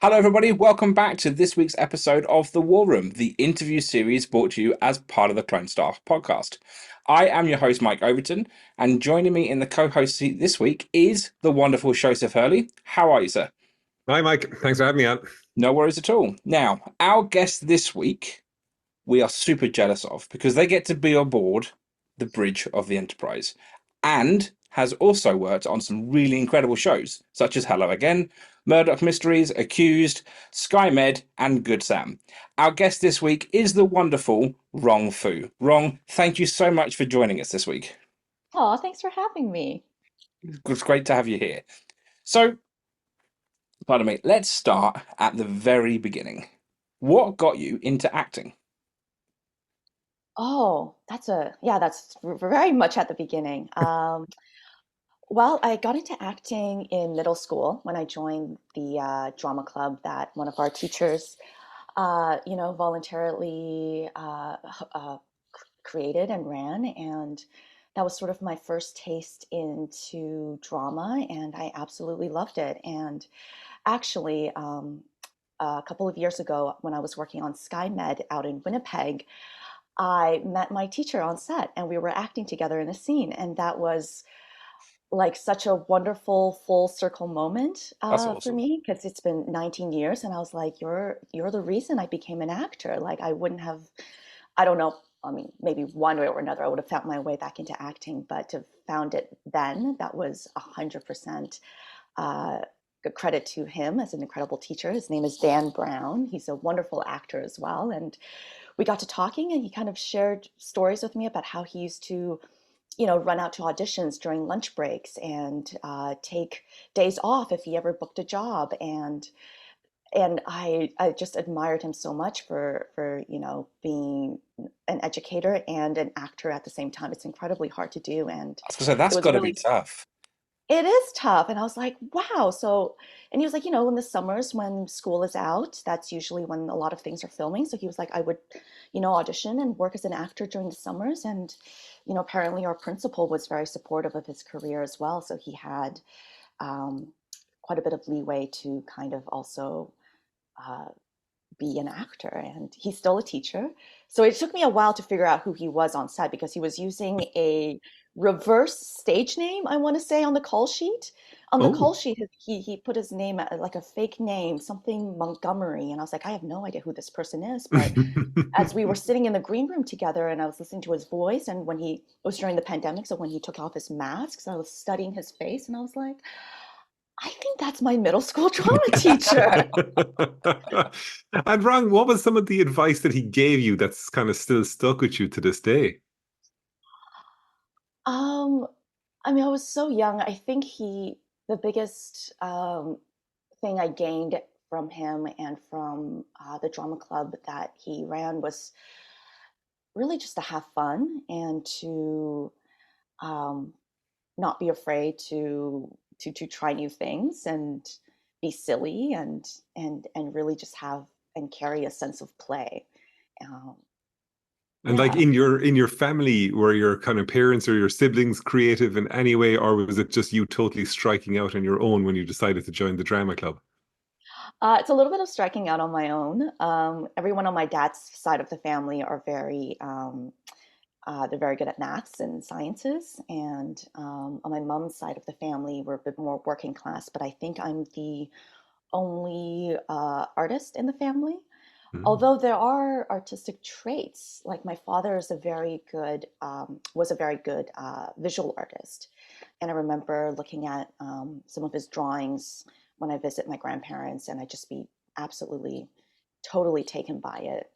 Hello, everybody. Welcome back to this week's episode of The War Room, the interview series brought to you as part of the Clone Star podcast. I am your host, Mike Overton, and joining me in the co host seat this week is the wonderful Joseph Hurley. How are you, sir? Hi, Mike. Thanks for having me on. No worries at all. Now, our guest this week, we are super jealous of because they get to be aboard the bridge of the Enterprise and has also worked on some really incredible shows such as Hello Again, Murdoch Mysteries, Accused, SkyMed, and Good Sam. Our guest this week is the wonderful Rong Fu. Rong, thank you so much for joining us this week. Oh, thanks for having me. It's great to have you here. So, pardon me, let's start at the very beginning. What got you into acting? Oh, that's very much at the beginning. Well, I got into acting in middle school when I joined the drama club that one of our teachers, voluntarily created and ran, and that was sort of my first taste into drama, and I absolutely loved it. And actually, a couple of years ago, when I was working on SkyMed out in Winnipeg, I met my teacher on set and we were acting together in a scene. And that was like such a wonderful full circle moment That's for awesome. me because it's been 19 years. And I was like, you're the reason I became an actor. Like I wouldn't have, I don't know. I mean, maybe one way or another, I would have found my way back into acting, but to found it then, that was 100% uh, credit to him as an incredible teacher. His name is Dan Brown. He's a wonderful actor as well. And we got to talking and he kind of shared stories with me about how he used to run out to auditions during lunch breaks and take days off if he ever booked a job. And I just admired him so much for being an educator and an actor at the same time. It's incredibly hard to do, and I was going to say, it that's was got to be really tough. it is tough. And I was like, wow. So, and he was like, in the summers when school is out, that's usually when a lot of things are filming. So he was like, I would, audition and work as an actor during the summers. And, apparently our principal was very supportive of his career as well. So he had um, quite a bit of leeway to kind of also uh, be an actor, and he's still a teacher. So it took me a while to figure out who he was on set because he was using a reverse stage name, I want to say, on the call sheet. On the Oh, call sheet, he put his name like a fake name, something Montgomery, and I was like, I have no idea who this person is. But as we were sitting in the green room together, and I was listening to his voice, and when he it was during the pandemic, so when he took off his mask, so I was studying his face, and I was like, I think that's my middle school drama teacher. and Rang, what was some of the advice that he gave you that's kind of still stuck with you to this day? Um, I mean, I was so young. I think the biggest thing I gained from him and from the drama club that he ran was really just to have fun and to um, not be afraid to try new things and be silly and really just have and carry a sense of play. Um, And like yeah. in your family, were your kind of parents or your siblings creative in any way, or was it just you totally striking out on your own when you decided to join the drama club? It's a little bit of striking out on my own. Everyone on my dad's side of the family are they're very good at maths and sciences. And on my mom's side of the family, we're a bit more working class, but I think I'm the only artist in the family. Mm. Although there are artistic traits, like my father is was a very good visual artist. And I remember looking at some of his drawings when I visit my grandparents, and I'd just be absolutely, totally taken by it.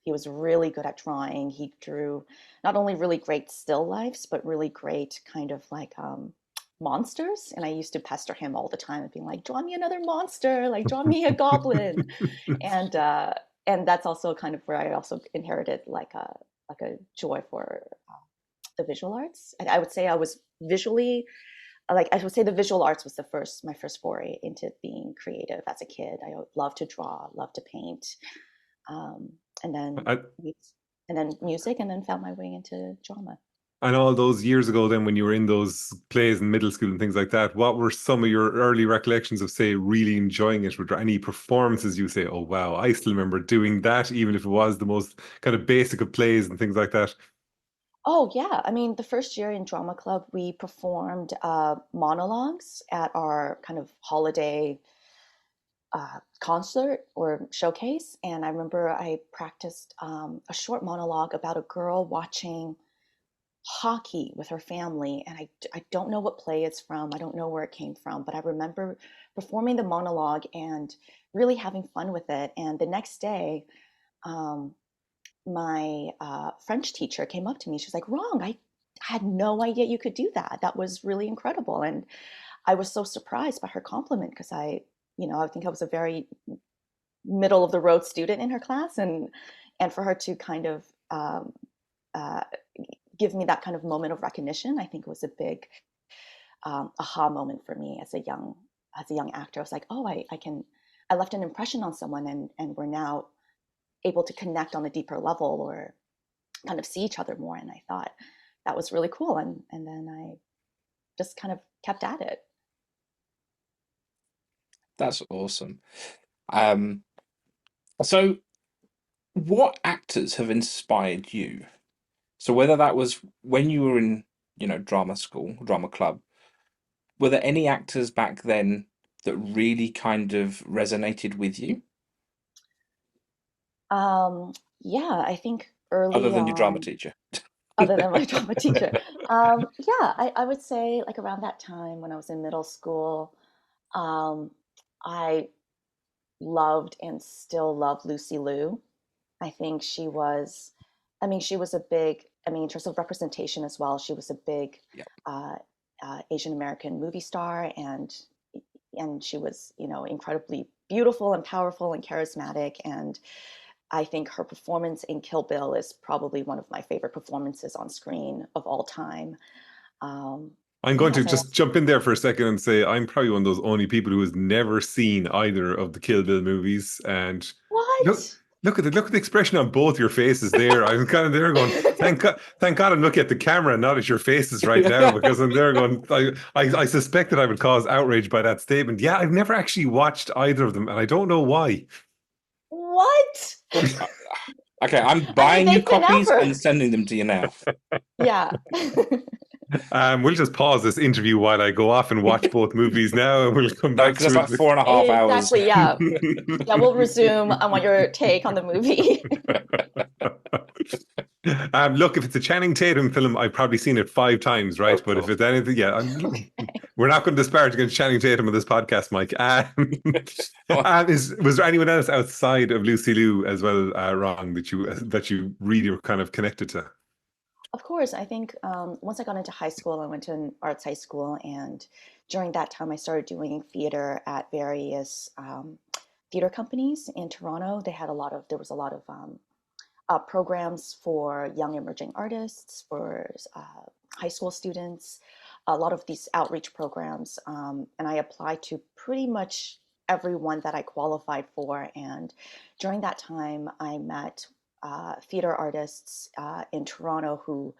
He was really good at drawing. He drew not only really great still lifes, but really great kind of like monsters. And I used to pester him all the time and being like, draw me another monster, like draw me a goblin. And and that's also kind of where I also inherited like a joy for the visual arts. And I would say I was visually like I would say the visual arts was my first foray into being creative as a kid. I loved to draw, loved to paint, um, and then I, and then music, and then found my way into drama. And all those years ago, then when you were in those plays in middle school and things like that, what were some of your early recollections of, say, really enjoying it? Were there any performances you say, oh, wow, I still remember doing that, even if it was the most kind of basic of plays and things like that? Oh, yeah. I mean, the first year in drama club, we performed monologues at our kind of holiday concert or showcase. And I remember I practiced a short monologue about a girl watching hockey with her family. And I don't know what play it's from, I don't know where it came from, but I remember performing the monologue and really having fun with it. And the next day, um, my French teacher came up to me. She was like, Wrong, I had no idea you could do that. That was really incredible. And I was so surprised by her compliment because I think I was a very middle of the road student in her class. And for her to kind of uh, give me that kind of moment of recognition, I think was a big aha moment for me as a young actor. I was like, oh, I left an impression on someone and we're now able to connect on a deeper level or kind of see each other more. And I thought that was really cool. And then I just kind of kept at it. That's awesome. Um, so what actors have inspired you? So whether that was when you were in, drama school, drama club, were there any actors back then that really kind of resonated with you, Um, yeah, I think other early than your drama on, teacher? other than my drama teacher, yeah, I would say like around that time when I was in middle school, um, I loved and still love Lucy Liu. I think she was a big, I mean, in terms of representation as well, she was a big Yeah. uh, Asian American movie star, and she was, incredibly beautiful and powerful and charismatic. And I think her performance in Kill Bill is probably one of my favorite performances on screen of all time. I'm going to Yes, I just also. jump in there for a second and say I'm probably one of those only people who has never seen either of the Kill Bill movies. And look, What? look at the expression on both your faces there. I'm kind of there going, thank God, I'm looking at the camera, not at your faces right now, because I'm there going, I suspect that I would cause outrage by that statement. Yeah, I've never actually watched either of them, and I don't know why. What? Well, okay, I'm I mean, buying you they've been out copies for. and sending them to you now. Yeah. We'll just pause this interview while I go off and watch both movies now, and we'll come No, back because that's to like 4.5 hours. Exactly. Yeah. Yeah. We'll resume. I want your take on the movie. it. Look, if it's a Channing Tatum film, I've probably seen it 5 times, right? Of But if course. it's anything, yeah, Okay. we're not going to disparage against Channing Tatum on this podcast, Mike. Was there anyone else outside of Lucy Liu as well, Wrong, that you really were kind of connected to? Of course, I think once I got into high school, I went to an arts high school, and during that time, I started doing theater at various theater companies in Toronto. There was a lot of programs for young emerging artists, for high school students, a lot of these outreach programs. And I applied to pretty much everyone that I qualified for. And during that time, I met theater artists in Toronto who,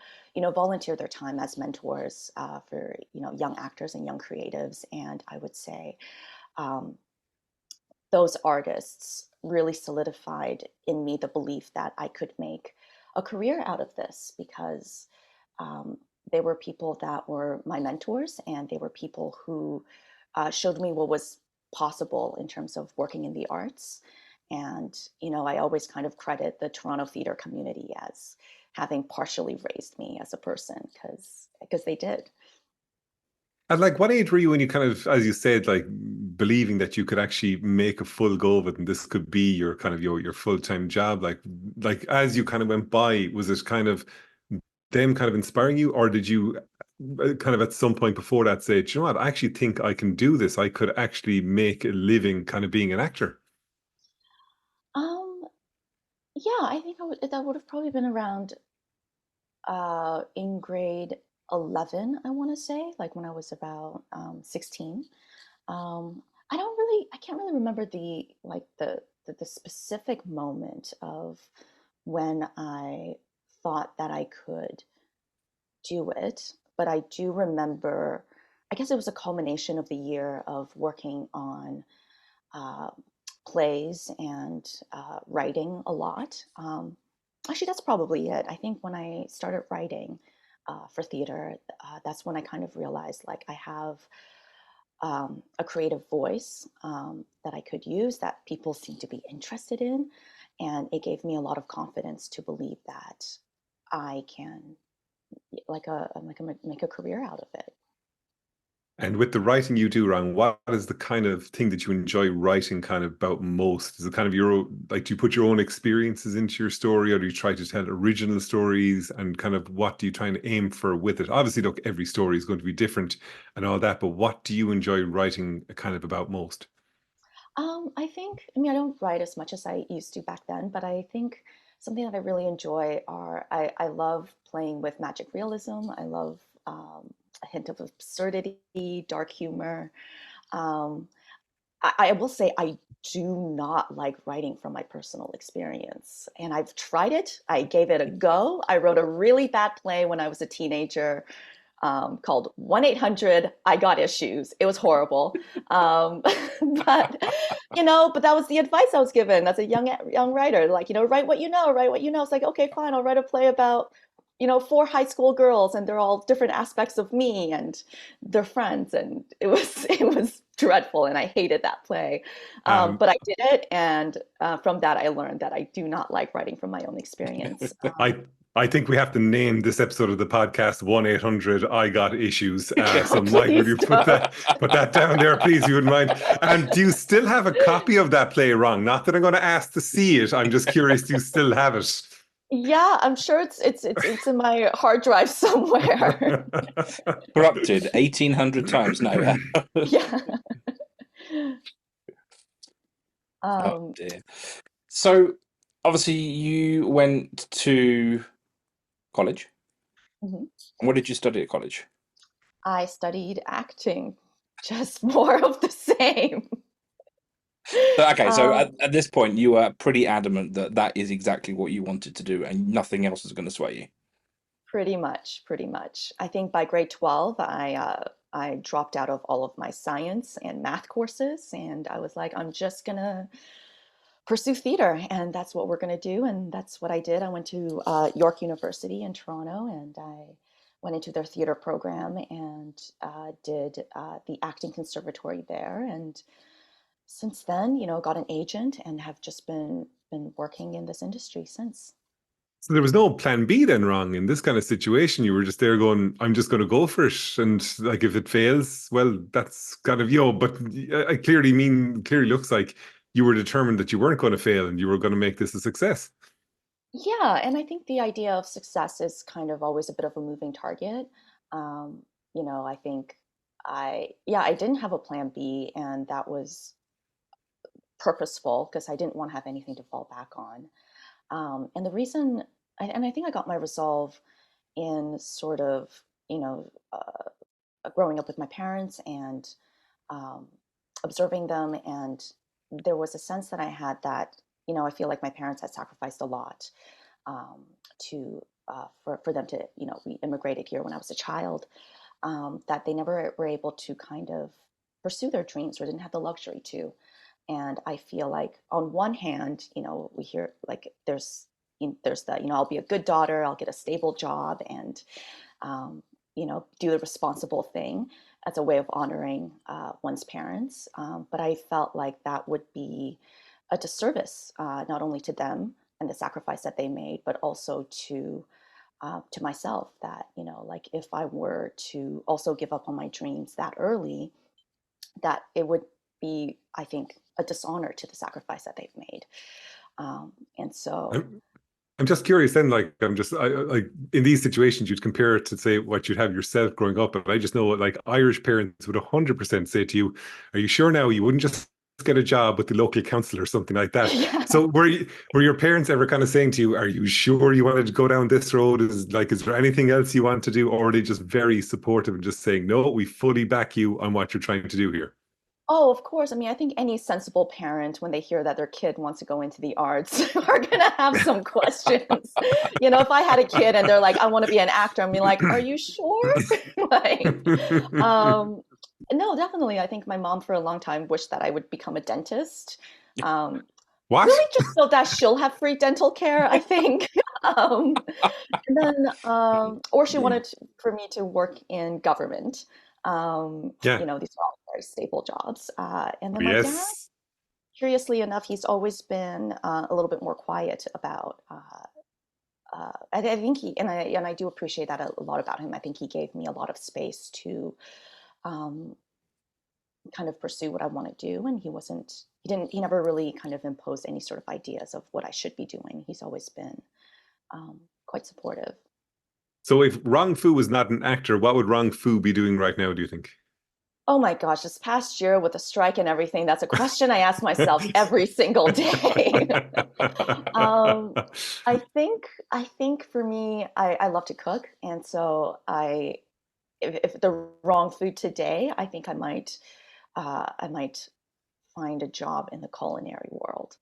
volunteer their time as mentors for, young actors and young creatives. And I would say um, those artists really solidified in me the belief that I could make a career out of this because um, they were people that were my mentors and they were people who showed me what was possible in terms of working in the arts. And, I always kind of credit the Toronto theater community as having partially raised me as a person because they did. And like, what age were you when you kind of, as you said, like believing that you could actually make a full go of it, and this could be your kind of your full time job? Like as you kind of went by, was it kind of them kind of inspiring you, or did you kind of at some point before that say, "Do you know what? I actually think I can do this. I could actually make a living, kind of being an actor." Um, yeah, I think that would have probably been around in grade 11, I want to say, like when I was about 16. I can't really remember the specific moment of when I thought that I could do it, but I do remember, I guess it was a culmination of the year of working on uh, plays and writing a lot. Actually, that's probably it. I think when I started writing for theater, that's when I kind of realized like I have a creative voice that I could use that people seem to be interested in. And it gave me a lot of confidence to believe that I can make a career out of it. And with the writing you do, Rang, what is the kind of thing that you enjoy writing kind of about most? Is it kind of like, do you put your own experiences into your story, or do you try to tell original stories, and kind of what do you try and aim for with it? Obviously, look, every story is going to be different and all that, but what do you enjoy writing kind of about most? I think, I mean, I don't write as much as I used to back then, but I think something that I really enjoy I love playing with magic realism. I love a hint of absurdity, dark humor. Um, I will say I do not like writing from my personal experience. And I've tried it. I gave it a go. I wrote a really bad play when I was a teenager called 1-800 I Got Issues. It was horrible. Um, but, but that was the advice I was given as a young writer. Like, write what you know, write what you know. It's like, okay, fine, I'll write a play about, four high school girls, and they're all different aspects of me and their friends. And it was dreadful, and I hated that play. Um, But I did it, and from that I learned that I do not like writing from my own experience. I I think we have to name this episode of the podcast 1-800 I Got Issues. So Mike, would Please you don't. put that down there, please, if you wouldn't mind? And do you still have a copy of that play, Wrong? Not that I'm going to ask to see it. I'm just curious, do you still have it? Yeah, I'm sure it's in my hard drive somewhere. Corrupted 1,800 times. No. Yeah. Oh Um, dear. So obviously you went to college. mhm. What did you study at college? I studied acting, just more of the same. So Um, at this point, you were pretty adamant that that is exactly what you wanted to do, and nothing else is going to sway you. Pretty much, pretty much. I think by grade 12, I dropped out of all of my science and math courses, and I was like, I'm just gonna pursue theater, and that's what we're gonna do, and that's what I did. I went to York University in Toronto, and I went into their theater program and did the acting conservatory there, and since then, got an agent and have just been working in this industry since. So there was no plan B then, Wrong, in this kind of situation. You were just there going, I'm just going to go for it. And like, if it fails, well, that's kind of, but I clearly looks like you were determined that you weren't going to fail and you were going to make this a success. Yeah, and I think the idea of success is kind of always a bit of a moving target. Um, I think I didn't have a plan B, and that was purposeful because I didn't want to have anything to fall back on. And the reason, and I think I got my resolve in sort of, growing up with my parents and um, observing them. And there was a sense that I had that, I feel like my parents had sacrificed a lot um, to for them to, we immigrated here when I was a child, that they never were able to kind of pursue their dreams or didn't have the luxury to. And I feel like on one hand, we hear like there's the, I'll be a good daughter, I'll get a stable job, and um, do the responsible thing as a way of honoring one's parents. But I felt like that would be a disservice, not only to them and the sacrifice that they made, but also to myself. That like if I were to also give up on my dreams that early, that it would be, I think, a dishonor to the sacrifice that they've made. And so, I'm, I'm just curious then, like, like in these situations, you'd compare it to say what you'd have yourself growing up. But I just know like Irish parents would 100% say to you, are you sure now you wouldn't just get a job with the local council or something like that? yeah. So were your parents ever kind of saying to you, are you sure you wanted to go down this road? Is there anything else you want to do? Or are they just very supportive and just saying, no, we fully back you on what you're trying to do here? Oh, of course. I mean, I think any sensible parent, when they hear that their kid wants to go into the arts, are gonna have some questions. You know, if I had a kid and they're like, I want to be an actor, I'm be like, are you sure? Like, um, no, definitely. I think my mom for a long time wished that I would become a dentist. Um, What? really just so that she'll have free dental care, I think. Um, and then, or she wanted for me to work in government. Yeah. You know, these are all very stable jobs. And then my dad, Yes. curiously enough, he's always been a little bit more quiet about. I think I do appreciate that a lot about him. I think he gave me a lot of space to um, kind of pursue what I want to do, and he never really kind of imposed any sort of ideas of what I should be doing. He's always been quite supportive. So if Rong Fu was not an actor, what would Rong Fu be doing right now, do you think? Oh my gosh, this past year with the strike and everything, that's a question I ask myself every single day. um, I think for me, I love to cook, and so if the wrong food today, I think I might find a job in the culinary world.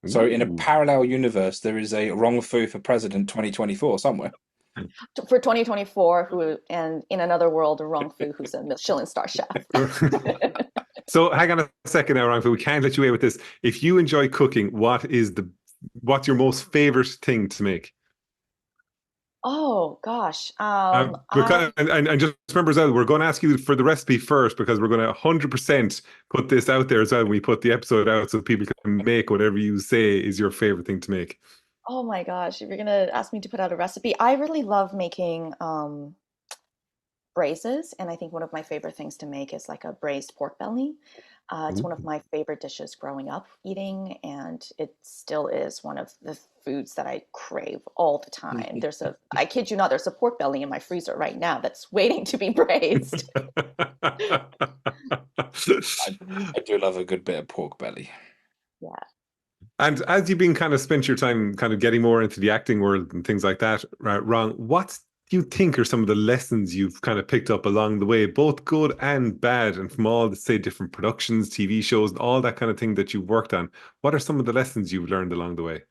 So in a Ooh. parallel universe, there is a Rong Fu for President 2024 somewhere. For 2024, who and in another world, a Rong Fu who's a Michelin star chef. So hang on a second now, Rong Fu. We can't let you away with this. If you enjoy cooking, what's your most favorite thing to make? Oh gosh, Because and just remember as well, we're going to ask you for the recipe first because we're going to 100% put this out there as well when we put the episode out so people can make whatever you say is your favorite thing to make. oh my gosh, if you're gonna ask me to put out a recipe, I really love making braises, and I think one of my favorite things to make is like a braised pork belly. It's one of Ooh. my favorite dishes growing up eating, and it still is one of the foods that I crave all the time. I kid you not, there's a pork belly in my freezer right now that's waiting to be braised. I, I do love a good bit of pork belly. Yeah. And as you've been kind of spent your time kind of getting more into the acting world and things like that, right, Ron, what do you think are some of the lessons you've kind of picked up along the way, both good and bad, and from all the, say, different productions, TV shows, and all that kind of thing that you've worked on? What are some of the lessons you've learned along the way?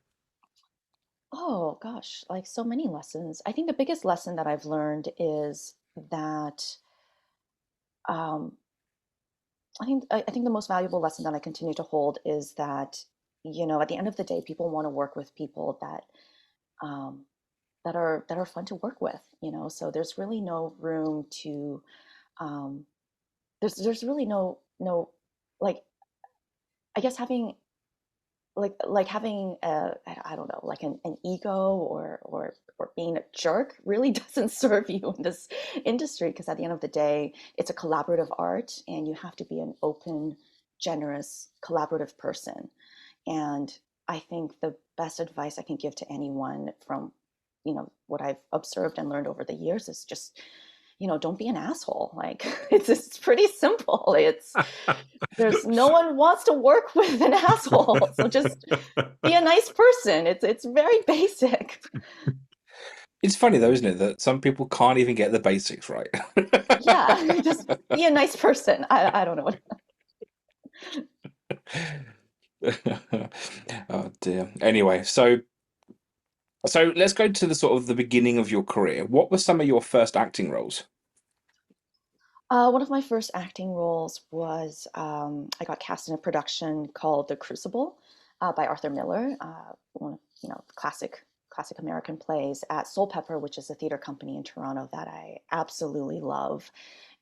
Oh gosh, like so many lessons. I think the biggest lesson that I've learned is that um, I think the most valuable lesson that I continue to hold is that, you know, at the end of the day, people want to work with people um, that are fun to work with, you know. So there's really no room to um, there's really no like I guess having having I don't know, like an ego or being a jerk really doesn't serve you in this industry, because at the end of the day it's a collaborative art and you have to be an open, generous, collaborative person. And I think the best advice I can give to anyone from, you know, what I've observed and learned over the years is just, you know, don't be an asshole. Like it's pretty simple. It's there's no one wants to work with an asshole. So just be a nice person. It's very basic. It's funny though, isn't it, that some people can't even get the basics right. Yeah, just be a nice person. I don't know what. Oh dear. Anyway, so let's go to the sort of the beginning of your career. What were some of your first acting roles? One of my first acting roles was I got cast in a production called The Crucible by Arthur Miller, one of, you know, classic American plays at Soul Pepper, which is a theater company in Toronto that I absolutely love,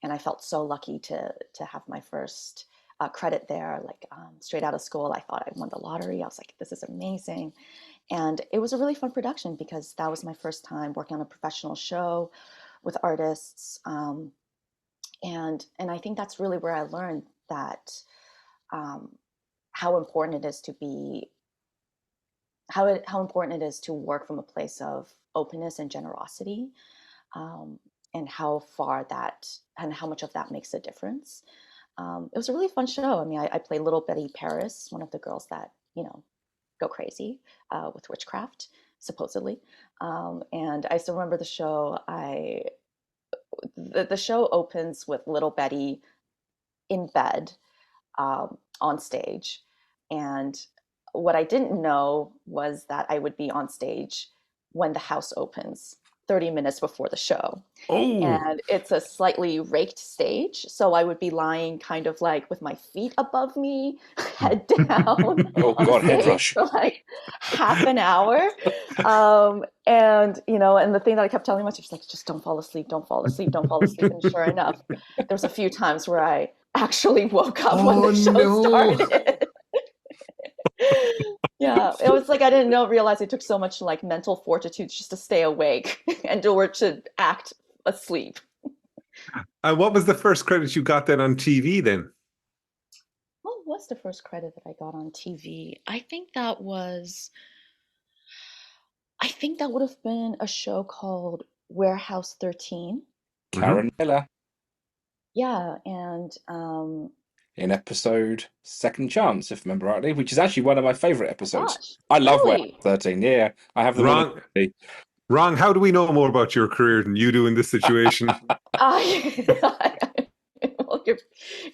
and I felt so lucky to have my first credit there. Like straight out of school, I thought I won the lottery. I was like, this is amazing, and it was a really fun production because that was my first time working on a professional show with artists. And I think that's really where I learned that um, how important it is to be how important it is to work from a place of openness and generosity, um, and how much of that makes a difference. It was a really fun show. I mean, I played Little Betty Paris, one of the girls that, you know, go crazy with witchcraft, supposedly. And I still remember the show. The show opens with little Betty in bed, on stage. And what I didn't know was that I would be on stage when the house opens 30 minutes before the show. Oh, And it's a slightly raked stage. So I would be lying kind of like with my feet above me, head down Oh on the God, head stage rush. for like half an hour. And, you know, and the thing that I kept telling myself was like, just don't fall asleep, don't fall asleep, don't fall asleep. And sure enough, there was a few times where I actually woke up when oh the show no. started. Yeah, it was like I didn't realize it took so much like mental fortitude just to stay awake and or to act asleep. And what was the first credit you got then on TV then? What was the first credit that I got on TV? I think that would have been a show called Warehouse 13. Hmm. Karen Miller Yeah, and in episode Second Chance, if I remember rightly, which is actually one of my favourite oh episodes. gosh, I love Warehouse really? 13. Yeah, I have them all on Wrong, DVD. wrong. How do we know more about your career than you do in this situation? Well, you're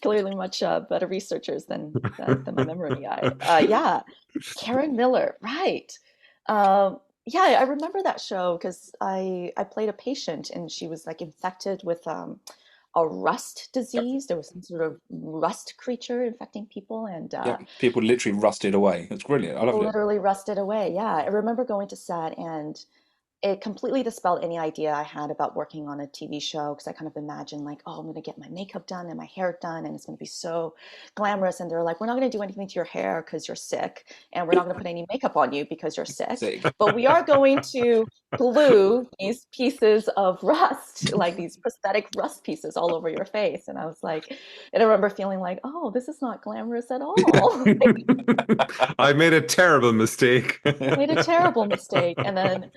clearly much better researchers than my memory guy. Yeah, Karen Miller, right. Yeah, I remember that show because I played a patient and she was like infected with a rust Yep, disease. There was some sort of rust creature infecting people, and yep. People literally rusted away. It's brilliant. I loved people it. literally rusted away. Yeah, I remember going to set and it completely dispelled any idea I had about working on a TV show because I kind of imagined like, oh, I'm going to get my makeup done and my hair done and it's going to be so glamorous. And they're like, we're not going to do anything to your hair because you're sick, and we're not going to put any makeup on you because you're sick, Sick. but we are going to glue these pieces of rust, like these prosthetic rust pieces all over your face. And I was like, and I remember feeling like, oh, this is not glamorous at all. I made a terrible mistake. Made a terrible mistake. And then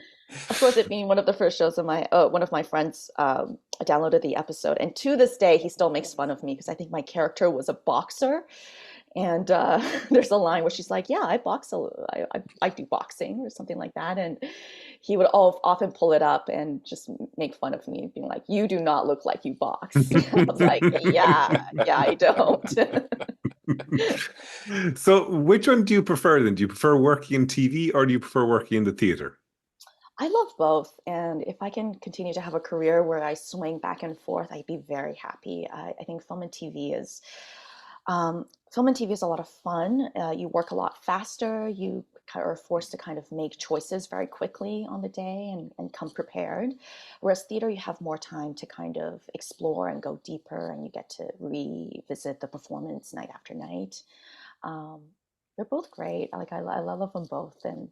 of course, it being one of the first shows of my one of my friends downloaded the episode, and to this day he still makes fun of me because I think my character was a boxer, and there's a line where she's like, "Yeah, I box, I do boxing or something like that," and he would often pull it up and just make fun of me, being like, "You do not look like you box." I was like, "Yeah, yeah, I don't." So, which one do you prefer then? Do you prefer working in TV or do you prefer working in the theater? I love both, and if I can continue to have a career where I swing back and forth, I'd be very happy. I think film and TV is a lot of fun. You work a lot faster. You are forced to kind of make choices very quickly on the day and come prepared. Whereas theater, you have more time to kind of explore and go deeper, and you get to revisit the performance night after night. Um, they're both great. I love them both, and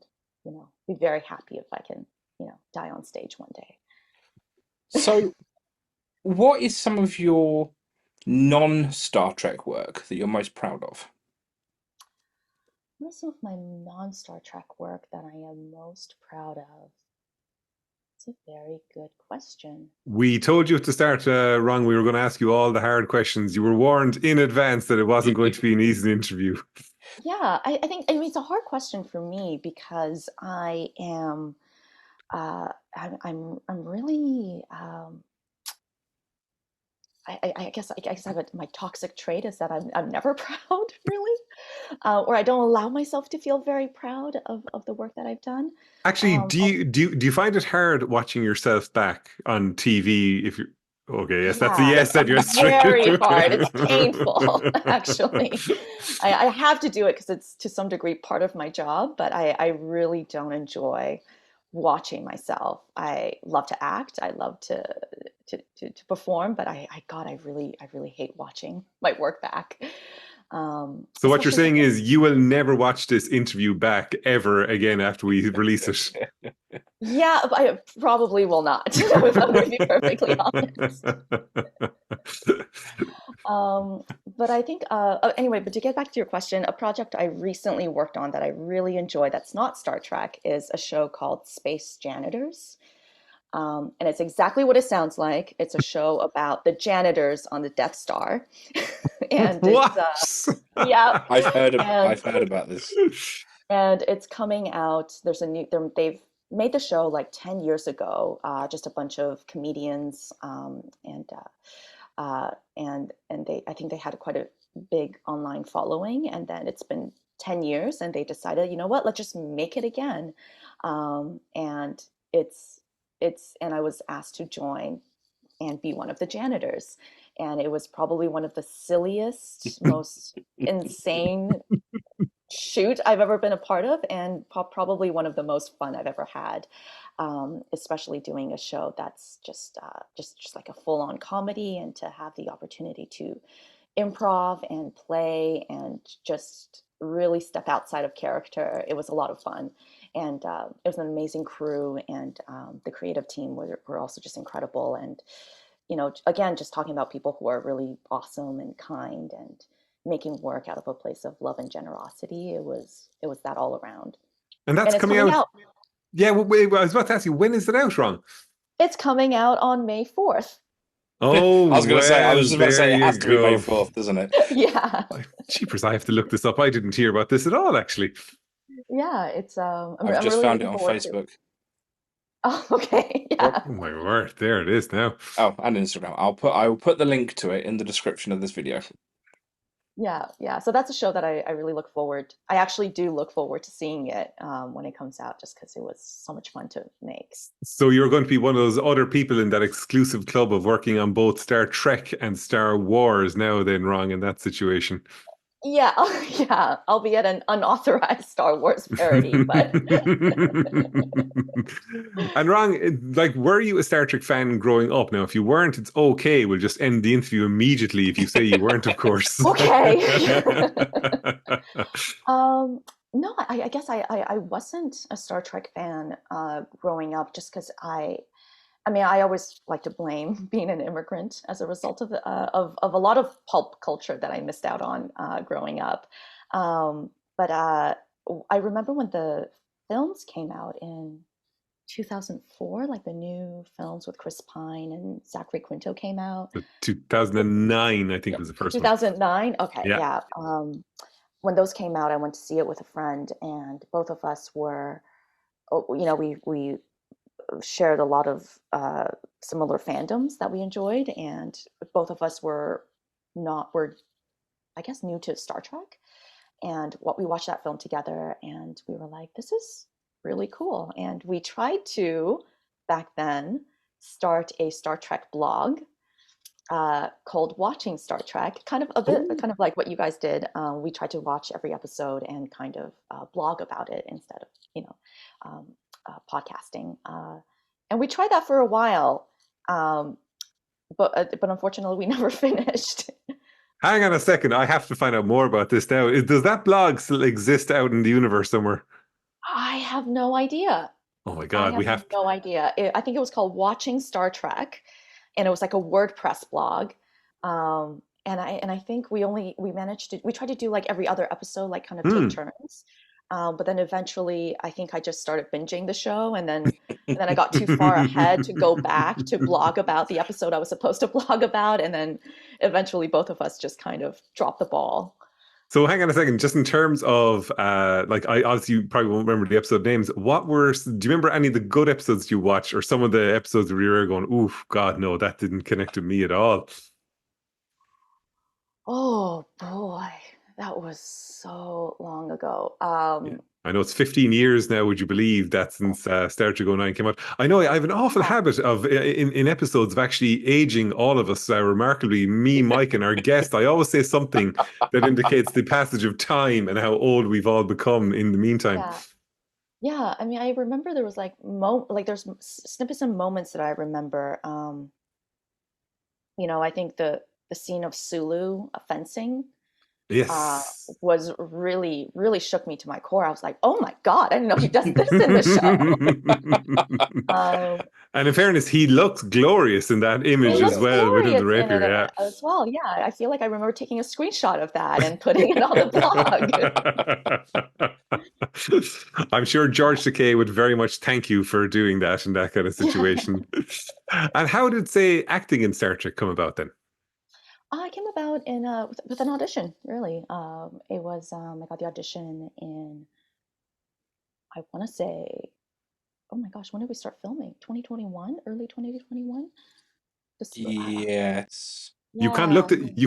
be very happy if I can, die on stage one day. So, what is some of your non-Star Trek work that you're most proud of? What is some of my non-Star Trek work that I am most proud of? It's a very good question. We told you at the start, Ron, we were going to ask you all the hard questions. You were warned in advance that it wasn't going to be an easy interview. Yeah, I think I mean it's a hard question for me because I am I'm really I guess I have my toxic trait is that I'm never proud really, or I don't allow myself to feel very proud of the work that I've done. Actually, Um, do you find it hard watching yourself back on TV if you're okay, yes, that's a yeah, yes, and you're it's straight very into hard. It's painful, actually. it. I have to do it because it's to some degree part of my job, but I really don't enjoy watching myself. I love to act. I love to perform, but God, I really hate watching my work back. So what you're Especially saying because is you will never watch this interview back ever again after we release it. yeah, I probably will not, if I'm going to be perfectly honest. Um, but I think, anyway, but to get back to your question, a project I recently worked on that I really enjoy that's not Star Trek is a show called Space Janitors. And it's exactly what it sounds like. It's a show about the janitors on the Death Star. And it's, What? yeah, I've and heard about this. it's coming out. They've made the show like 10 years ago, just a bunch of comedians, and they I think they had quite a big online following, and then it's been 10 years, and they decided, you know what, let's just make it again. And and I was asked to join and be one of the janitors. And it was probably one of the silliest, most insane shoot I've ever been a part of, and probably one of the most fun I've ever had. Especially doing a show that's just like a full-on comedy, and to have the opportunity to improv and play and just really step outside of character. It was a lot of fun, and it was an amazing crew, and the creative team were also just incredible. And again, just talking about people who are really awesome and kind and making work out of a place of love and generosity. It was that all around. And that's And it's coming coming out. out. Yeah, well, wait, I was about to ask you, when is it out, Ron? It's coming out on May 4th. Oh, I was going to say, I was well, just about to there say, it you has to be May go. 4th, doesn't it? Yeah. Jeepers, I have to look this up. I didn't hear about this at all, actually. Yeah, it's I'm I've just really found it looking on forward to. Facebook. Oh, okay. Yep. Yeah. Oh my word, there it is now. Oh, and Instagram. I will put the link to it in the description of this video. Yeah. So that's a show that I really look forward. I actually do look forward to seeing it when it comes out, just because it was so much fun to make. So you're going to be one of those other people in that exclusive club of working on both Star Trek and Star Wars now, then, Wrong, in that situation. Yeah, yeah. Albeit an unauthorized Star Wars parody, but And Wrong, like, were you a Star Trek fan growing up? Now, if you weren't, it's okay. We'll just end the interview immediately if you say you weren't, of course. okay. No, I guess I wasn't a Star Trek fan growing up, just because I mean, I always like to blame being an immigrant as a result of a lot of pulp culture that I missed out on growing up. But I remember when the films came out in 2004, like the new films with Chris Pine and Zachary Quinto came out. 2009, I think, was the first one. 2009. Okay, Yeah. yeah. When those came out, I went to see it with a friend, and both of us were, we shared a lot of similar fandoms that we enjoyed, and both of us were I guess new to Star Trek. And what we watched that film together, and we were like, this is really cool. And we tried to, back then, start a Star Trek blog called Watching Star Trek, kind of like what you guys did. We tried to watch every episode and kind of blog about it instead of um, podcasting. And we tried that for a while, but unfortunately, we never finished. Hang on a second. I have to find out more about this now. Does that blog still exist out in the universe somewhere? I have no idea. Oh my I God, we have have. no idea. I think it was called Watching Star Trek, and it was like a WordPress blog. And I think we managed to, we tried to do like every other episode, like kind of take turns. But then eventually, I think I just started binging the show, and then I got too far ahead to go back to blog about the episode I was supposed to blog about, and then eventually both of us just kind of dropped the ball. So hang on a second. Just in terms of like, I obviously you probably won't remember the episode names. Do you remember any of the good episodes you watched, or some of the episodes where you were going, "Oof, God, no, that didn't connect with me at all"? Oh boy, that was so long ago. Yeah. I know it's 15 years now, would you believe, that since Star Trek 09 came out. I know I have an awful Yeah. habit of, in episodes, of actually aging all of us remarkably, me, Mike, and our guest. I always say something that indicates the passage of time and how old we've all become in the meantime. Yeah. Yeah, I mean, I remember there was like there's snippets and moments that I remember. I think the scene of Sulu fencing Yes. was really, really shook me to my core. I was like, oh my God, I didn't know he does this in the show. And in fairness, he looks glorious in that He image as looks well, with the glorious in rapier. it Yeah. as well. Yeah, I feel like I remember taking a screenshot of that and putting it on the blog. I'm sure George Takei would very much thank you for doing that in that kind of situation. And how did, say, acting in Star Trek come about then? I came about in with an audition, really. It was I got the audition in, I want to say, oh my gosh, when did we start filming? 2021, early 2021. Yes. Yeah. You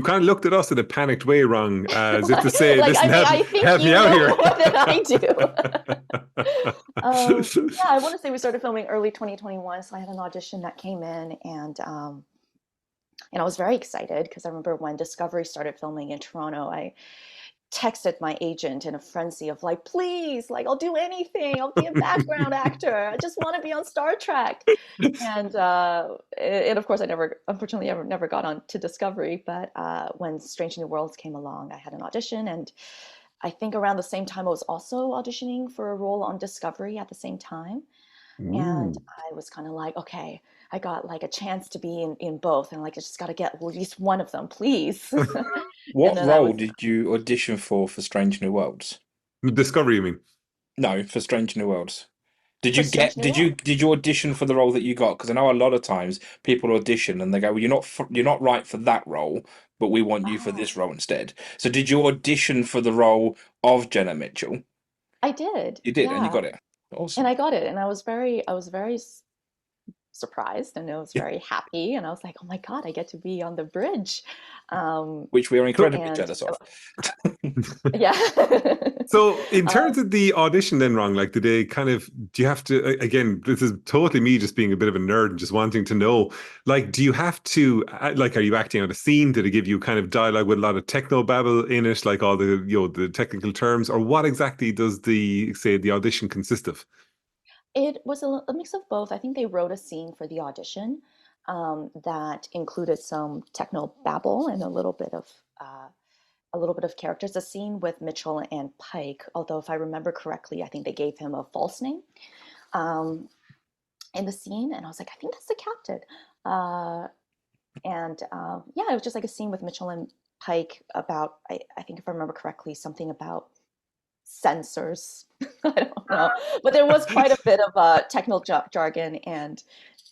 kind of looked at us in a panicked way, wrong, as if to Like, say, like, "Listen, I think help me you out know here." more than I do. Yeah, I want to say we started filming early 2021, so I had an audition that came in, and I was very excited because I remember when Discovery started filming in Toronto, I texted my agent in a frenzy of like, please, like, I'll do anything. I'll be a background actor. I just want to be on Star Trek. And of course, unfortunately, I never got on to Discovery. But when Strange New Worlds came along, I had an audition, and I think around the same time, I was also auditioning for a role on Discovery at the same time. And Ooh. I was kind of like, okay, I got like a chance to be in both, and like I just got to get at least one of them, please. And What then I role was did you audition for Strange New Worlds? Discovery, you mean? No, for Strange New Worlds. Did for you get Strange New World. did you audition for the role that you got? Because I know a lot of times people audition and they go, "Well, you're not right for that role, but we want you for Oh, this role instead." So did you audition for the role of Jenna Mitchell? I did, You did, and you yeah, got it. and I Awesome. got it, and I was very surprised, and I was very happy, and I was like, oh my God, I get to be on the bridge, um, Which we are So, incredibly and jealous of. yeah. so in terms um, of the audition, then, wrong, like, did they kind of, do you have to, again, this is totally me just being a bit of a nerd and just wanting to know, like, do you have to, like, are you acting on a scene? Did it give you kind of dialogue with a lot of techno babble in it, like all the, the technical terms, or what exactly does say, the audition consist of? it was a mix of both. I think they wrote a scene for the audition that included some techno babble and uh, a little bit of characters. A scene with Mitchell and Pike, although if I remember correctly, I think they gave him a false name um, in the scene, and I was like, I think that's the captain. Uh, and yeah, it was just like a scene with Mitchell and Pike about, I think if I remember correctly, something about sensors. I don't know, but there was quite a bit of technical jargon, and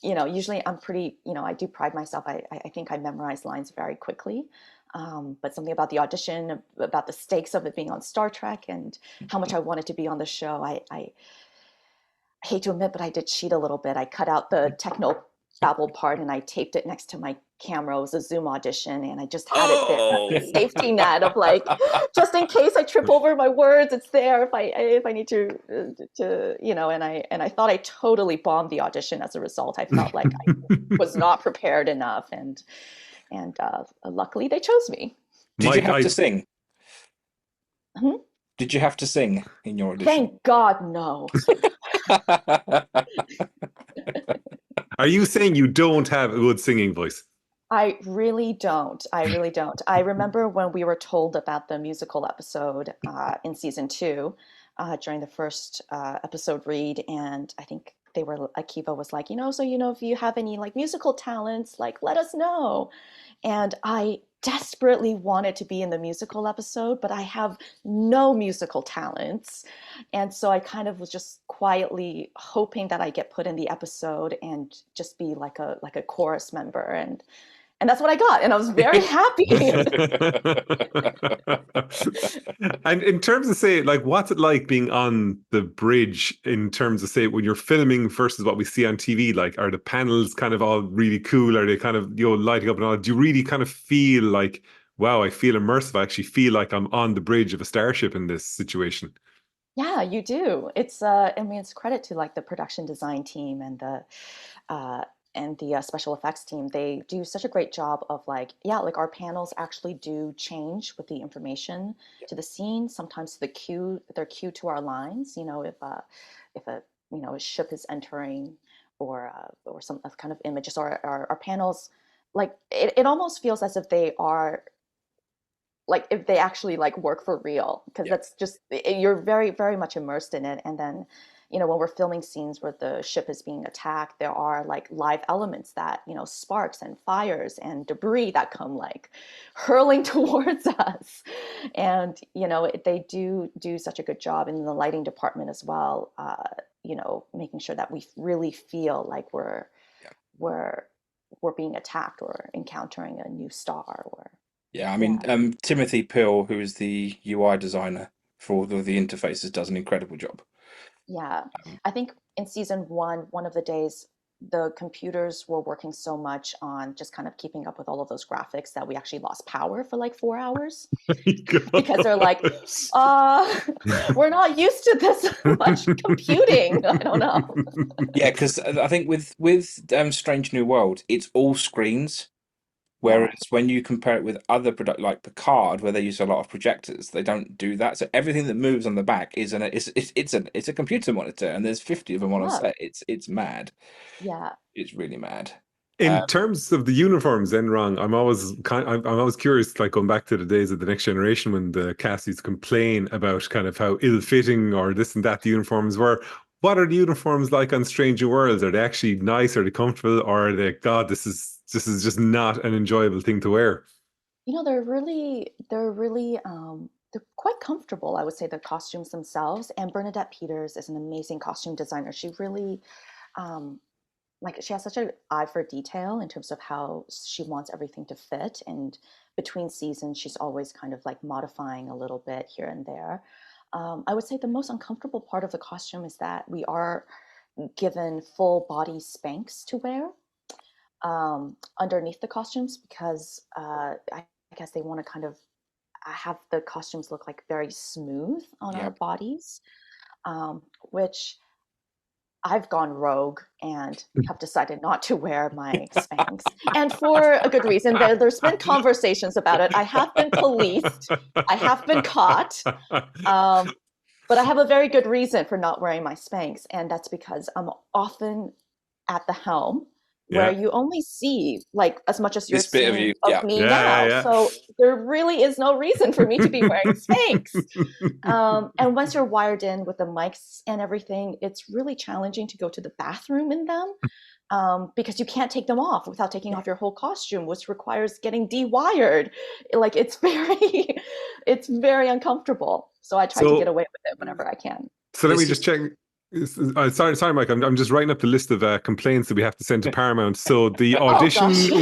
usually I'm pretty, I do pride myself. I think I memorize lines very quickly. But something about the audition, about the stakes of it being on Star Trek, and how much I wanted to be on the show. I hate to admit, but I did cheat a little bit. I cut out the techno babble part and I taped it next to my camera. It was a Zoom audition, and I just had it there as a Oh, safety net of like, just in case I trip over my words, it's there if I need to And I thought I totally bombed the audition as a result. I felt like I was not prepared enough, and luckily they chose me. Did you Mike, have to I sing? Mhm. Did you have to sing in your audition? Thank God, no. are you saying you don't have a good singing voice? I really don't. I really don't. I remember when we were told about the musical episode in season two during the first episode read, and I think Akiva was like, so if you have any like musical talents, like let us know. And I desperately wanted to be in the musical episode, but I have no musical talents. And so I kind of was just quietly hoping that I get put in the episode and just be like a chorus member, and that's what I got, and I was very happy. And in terms of, say, like, what's it like being on the bridge in terms of, say, when you're filming versus what we see on TV? Like, are the panels kind of all really cool? Are they kind of, lighting up and all? Do you really kind of feel like, wow, I feel immersive. I actually feel like I'm on the bridge of a starship in this situation. Yeah, you do. I mean, it's credit to like the production design team uh, and the special effects team. They do such a great job of like, yeah, like our panels actually do change with the information to the scene. Sometimes to the cue, they're cued to our lines. If a a ship is entering, or some kind of images, or our panels, like it almost feels as if they are like if they actually like work for real, because Yeah. that's just you're very very much immersed in it. And then when we're filming scenes where the ship is being attacked, there are like live elements that sparks and fires and debris that come like hurling towards us. And they do such a good job in the lighting department as well, making sure that we really feel like Yeah. we're we're being attacked or encountering a new star. Or Yeah, I mean, yeah. Timothy Pill, who is the UI designer for all of the interfaces, does an incredible job. Yeah, Um, I think in season one of the days, the computers were working so much on just kind of keeping up with all of those graphics that we actually lost power for like 4 hours because they're like, uh, we're not used to this much computing. I don't know. Yeah, because I think with Strange New World, it's all screens. Yeah. Whereas when you compare it with other product like Picard, where they use a lot of projectors, they don't do that. So everything that moves on the back is it's a computer monitor, and there's 50 of them on a Yeah. set. It's mad. Yeah. It's really mad. In terms of the uniforms, then wrong. I'm always curious, like going back to the days of the Next Generation when the cast used to complain about kind of how ill-fitting or this and that the uniforms were. What are the uniforms like on Stranger Worlds? Are they actually nice? Are they comfortable? Or are they, God, this is just not an enjoyable thing to wear? they're quite comfortable, I would say, the costumes themselves. And Bernadette Peters is an amazing costume designer. She really, um, like, she has such an eye for detail in terms of how she wants everything to fit. And between seasons, she's always kind of like modifying a little bit here and there. I would say the most uncomfortable part of the costume is that we are given full body Spanx to wear underneath the costumes because I guess they want to kind of have the costumes look like very smooth on our Yeah. bodies, which I've gone rogue and have decided not to wear my Spanx. And for a good reason. There's been conversations about it. I have been policed, I have been caught. But I have a very good reason for not wearing my Spanx, and that's because I'm often at the helm where Yeah. you only see like as much as you're This bit of seeing you, of yeah. me Yeah, now. yeah, So there really is no reason for me to be wearing Spanx. And once you're wired in with the mics and everything, it's really challenging to go to the bathroom in them because you can't take them off without taking off your whole costume, which requires getting dewired. Like it's very uncomfortable. So I try to get So away with it whenever I can. So let me This just is check. Sorry, Mike. I'm just writing up the list of complaints that we have to send to Paramount. So the Oh gosh. audition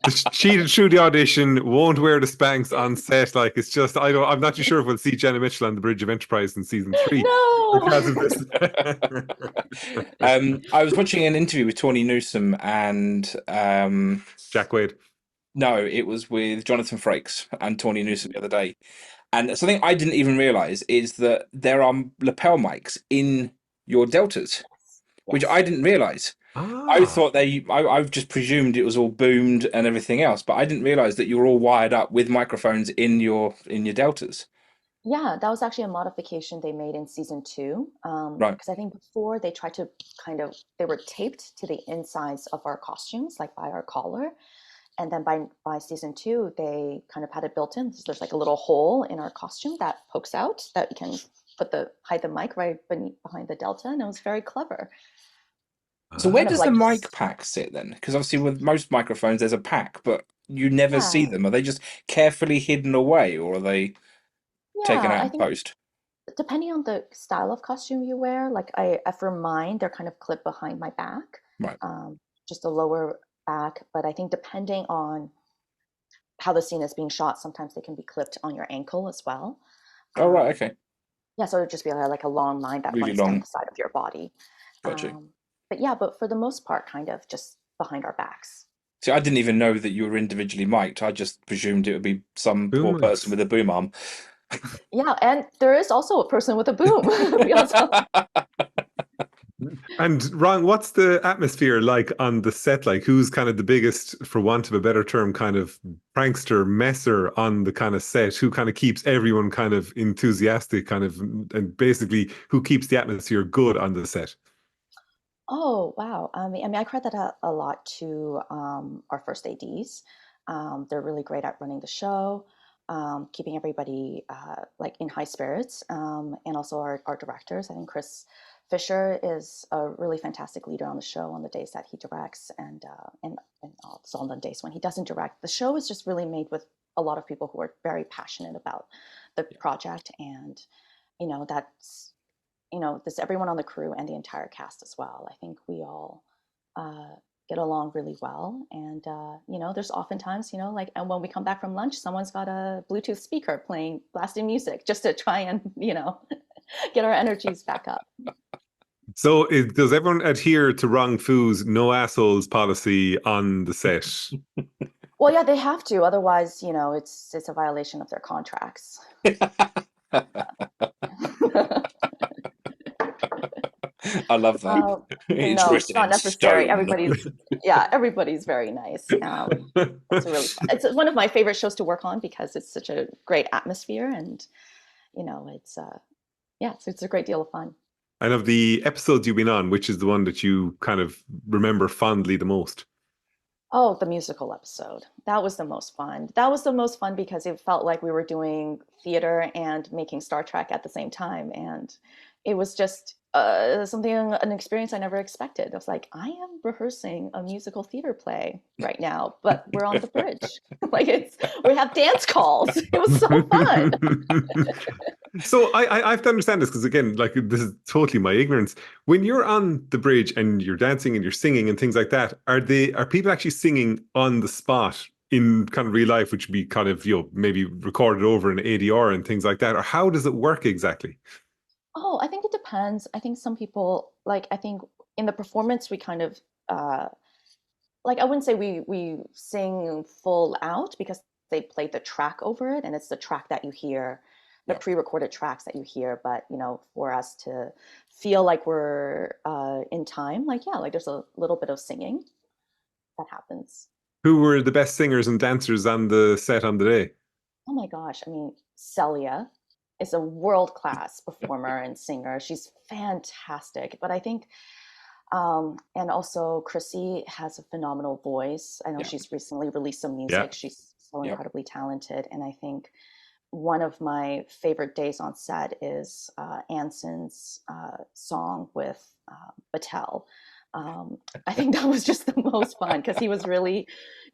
was cheated through the audition. Won't wear the Spanx on set. Like it's just I'm not too sure if we'll see Jenna Mitchell on the Bridge of Enterprise in season 3 because of No. this. I was watching an interview with Tawny Newsome and Jack Wade. no, it was with Jonathan Frakes and Tawny Newsome the other day. And something I didn't even realize is that there are lapel mics in your deltas, which I Yes. didn't realize. I Ah, thought I've just presumed it was all boomed and everything else, but I didn't realize that you were all wired up with microphones in your deltas. Yeah, that was actually a modification they made in season two. Right. Because I think before they tried to they were taped to the insides of our costumes, like by our collar. And then by season two, they kind of had it built in. So there's like a little hole in our costume that pokes out that you can hide the mic right behind the delta. And it was very clever. So You where kind of does the like mic just, pack sit then? Because obviously with most microphones there's a pack, but you never see yeah, them. Are they just carefully hidden away, or are they taken yeah, out I in think post? depending on the style of costume you wear, like for mine, they're kind of clipped behind my back, Right. just a lower back. But I think depending on how the scene is being shot, sometimes they can be clipped on your ankle as well. Oh, right. Um, Okay. yeah, so it would just be like a long line that Really runs down long. the side of your body. Got you. But yeah, but for the most part, kind of just behind our backs. See, I didn't even know that you were individually mic'd. I just presumed it would be some boom poor person mics. with a boom arm. Yeah, and there is also a person with a boom. We also And Ron, what's the atmosphere like on the set? Like, who's kind of the biggest, for want of a better term, kind of prankster, messer on the kind of set? Who kind of keeps everyone kind of enthusiastic, kind of, and basically who keeps the atmosphere good on the set? Oh, wow. I credit that a lot to our first ADs. They're really great at running the show, keeping everybody like in high spirits, and also our directors. I think Chris Fisher is a really fantastic leader on the show on the days that he directs, and also on the days when he doesn't direct. The show is just really made with a lot of people who are very passionate about the project, and that's this everyone on the crew and the entire cast as well. I think we all uh, get along really well, and there's oftentimes like, and when we come back from lunch, someone's got a Bluetooth speaker playing blasting music just to try and get our energies back up. So, does everyone adhere to Rong Fu's no assholes policy on the set? Well, yeah, they have to. Otherwise, it's a violation of their contracts. I love that. But It's no, it's written not in necessary. stone. Everybody's very nice. It's really fun. It's one of my favorite shows to work on because it's such a great atmosphere, and it's it's a great deal of fun. And of the episodes you've been on, which is the one that you kind of remember fondly the most? Oh, the musical episode. That was the most fun. That was the most fun because it felt like we were doing theater and making Star Trek at the same time. And it was just an experience I never expected. I was like, I am rehearsing a musical theater play right now, but we're on the bridge. We have dance calls. It was so fun. So I have to understand this because again, like this is totally my ignorance. When you're on the bridge and you're dancing and you're singing and things like that, are people actually singing on the spot in kind of real life, which would be kind of maybe recorded over an ADR and things like that, or how does it work exactly? Oh, I think it depends. I think some people I think in the performance we kind of uh I wouldn't say we sing full out because they played the track over it and it's the track that you hear, the Yeah. pre-recorded tracks that you hear. But for us to feel like we're in time, there's a little bit of singing that happens. Who were the best singers and dancers on the set on the day? Oh my gosh, I mean, Celia is a world-class performer and singer. She's fantastic. But I think and also Chrissy has a phenomenal voice. I know Yeah. she's recently released some Yeah. music. She's so Yeah. incredibly talented. And I think one of my favorite days on set is Anson's song with Battelle. I think that was just the most fun because he was really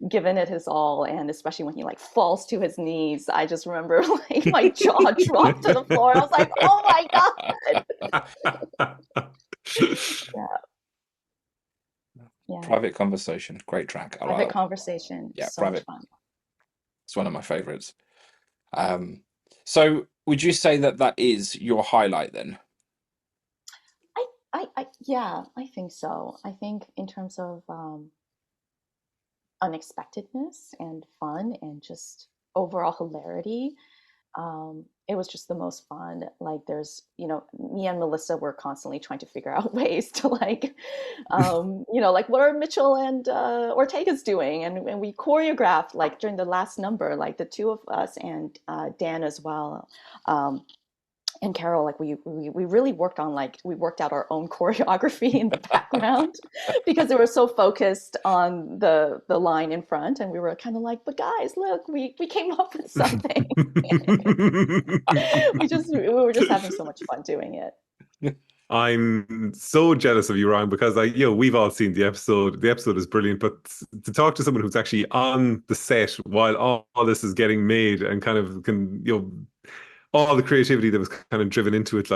giving it his all, and especially when he falls to his knees, I just remember my jaw dropped to the floor. I was like, "Oh my god!" Yeah, yeah. Private Conversation, great track. I like Private that one. conversation, Yeah, so much Private. fun. It's one of my favorites. So would you say that that is your highlight then? Yeah, I think so. I think in terms of unexpectedness and fun and just overall hilarity, it was just the most fun. Me and Melissa were constantly trying to figure out ways to what are Mitchell and Ortega's doing, and we choreographed during the last number, the two of us and Dan as well. And Carol, we really worked on we worked out our own choreography in the background because they were so focused on the line in front, and we were kind of like, but guys, look, we came up with something. We were just having so much fun doing it. I'm so jealous of you, Ryan, because we've all seen the episode. The episode is brilliant, but to talk to someone who's actually on the set while all this is getting made and kind of all the creativity that was kind of driven into it,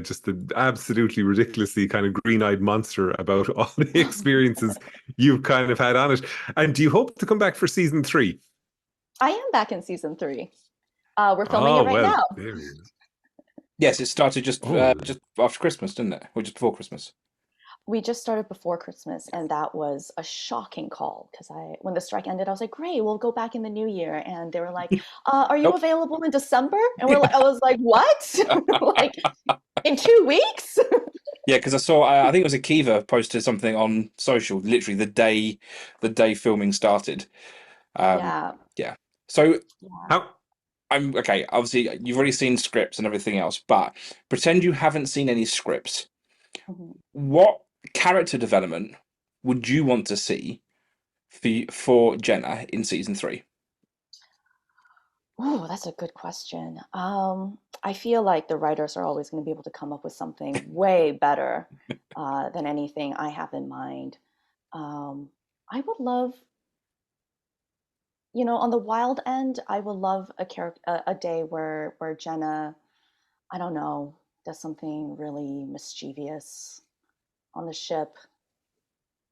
just the absolutely ridiculously kind of green-eyed monster about all the experiences you've kind of had on it. And do you hope to come back for season 3? I am back in season 3. We're filming Oh, it right well, now. there you go. Yes, it started just Oh, just after Christmas, didn't it? Or just before Christmas? We just started before Christmas, and that was a shocking call because when the strike ended, I was like, "Great, we'll go back in the new year." And they were like, "Are you Nope. available in December?" And I was like, "What? Like in 2 weeks?" Yeah, because I saw I think it was Akiva posted something on social, literally the day filming started. Um, Yeah, yeah. So yeah. how I'm okay. Obviously, you've already seen scripts and everything else, but pretend you haven't seen any scripts. Mhm. What character development would you want to see for Jenna in season 3? Oh, that's a good question. I feel like the writers are always going to be able to come up with something way better than anything I have in mind. Um, I would love, on the wild end, I would love a day where Jenna, I don't know, does something really mischievous on the ship.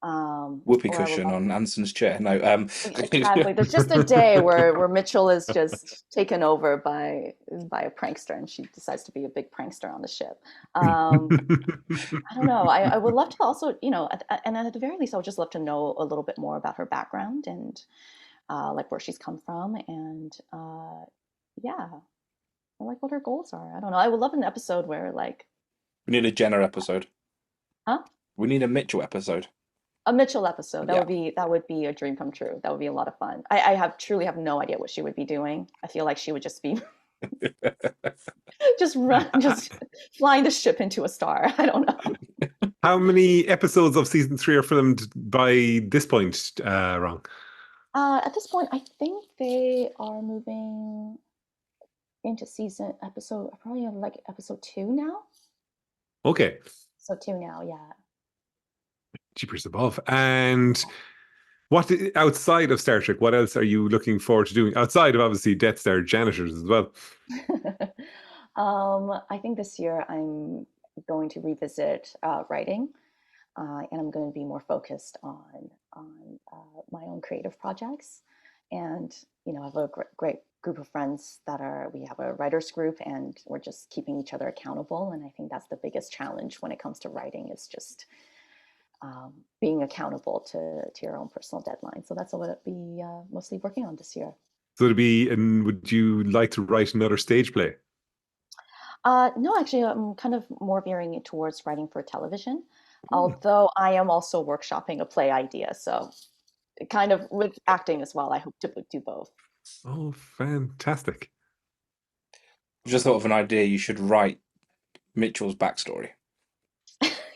Whoopee Or I would cushion love on Anson's chair. No, exactly. There's just a day where Mitchell is just taken over by a prankster, and she decides to be a big prankster on the ship. I don't know. I would love to also, and at the very least, I would just love to know a little bit more about her background and like where she's come from, and yeah, like what her goals are. I don't know. I would love an episode where like, we need a Jenna episode. huh? We need a Mitchell episode. A Mitchell episode. Yeah. That would be a dream come true. That would be a lot of fun. I truly have no idea what she would be doing. I feel like she would just be just flying the ship into a star. I don't know. How many episodes of season 3 are filmed by this point, Rong? At this point, I think they are moving into probably like episode 2 now. Okay. So 2 now, yeah. Jeepers above. And what outside of Star Trek, what else are you looking forward to doing outside of obviously Death Star janitors as well? I think this year I'm going to revisit writing, and I'm going to be more focused on my own creative projects. And I have a great group of friends we have a writers group, and we're just keeping each other accountable. And I think that's the biggest challenge when it comes to writing is just being accountable to your own personal deadline. So that's what I'll be mostly working on this year. So would you like to write another stage play? No, actually, I'm kind of more veering it towards writing for television, although I am also workshopping a play idea. So kind of with acting as well, I hope to do both. Oh, fantastic. Just thought of an idea. You should write Mitchell's backstory.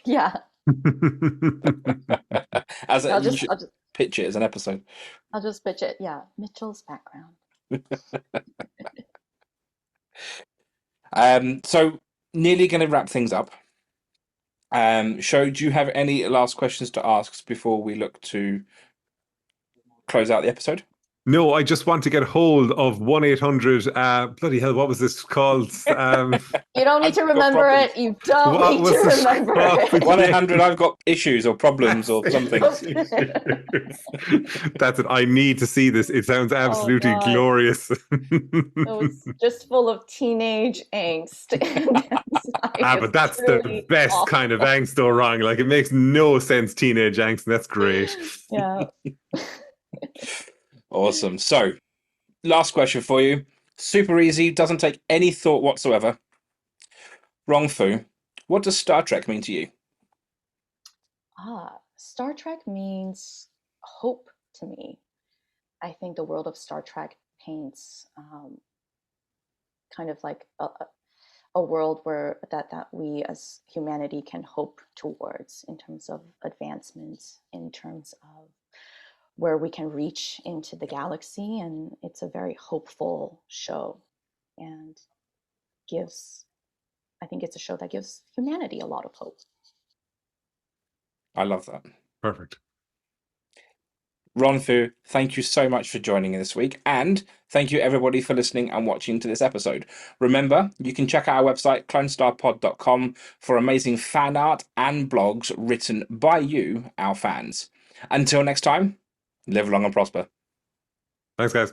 Yeah. You should pitch it as an episode. I'll just pitch it. Yeah, Mitchell's background. So nearly going to wrap things up. Sho, do you have any last questions to ask before we look to close out the episode? No, I just want to get hold of 1-800, bloody hell, what was this called? You don't need to remember it. You don't need to remember it. 1-800, I've got issues or problems or something. That's it. I need to see this. It sounds absolutely glorious. It's just full of teenage angst. But that's the best awful kind of angst, though, Wrong. Like, it makes no sense, teenage angst. That's great. Yeah. Awesome. So, last question for you. Super easy, doesn't take any thought whatsoever. Rong Fu, what does Star Trek mean to you? Star Trek means hope to me. I think the world of Star Trek paints kind of like a world where that we as humanity can hope towards in terms of advancements, in terms of where we can reach into the galaxy. And it's a very hopeful show, and I think it's a show that gives humanity a lot of hope. I love that. Perfect. Rong Fu, thank you so much for joining this week, and thank you everybody for listening and watching to this episode. Remember, you can check out our website, clonestarpod.com, for amazing fan art and blogs written by you, our fans. Until next time, live long and prosper. Thanks, guys.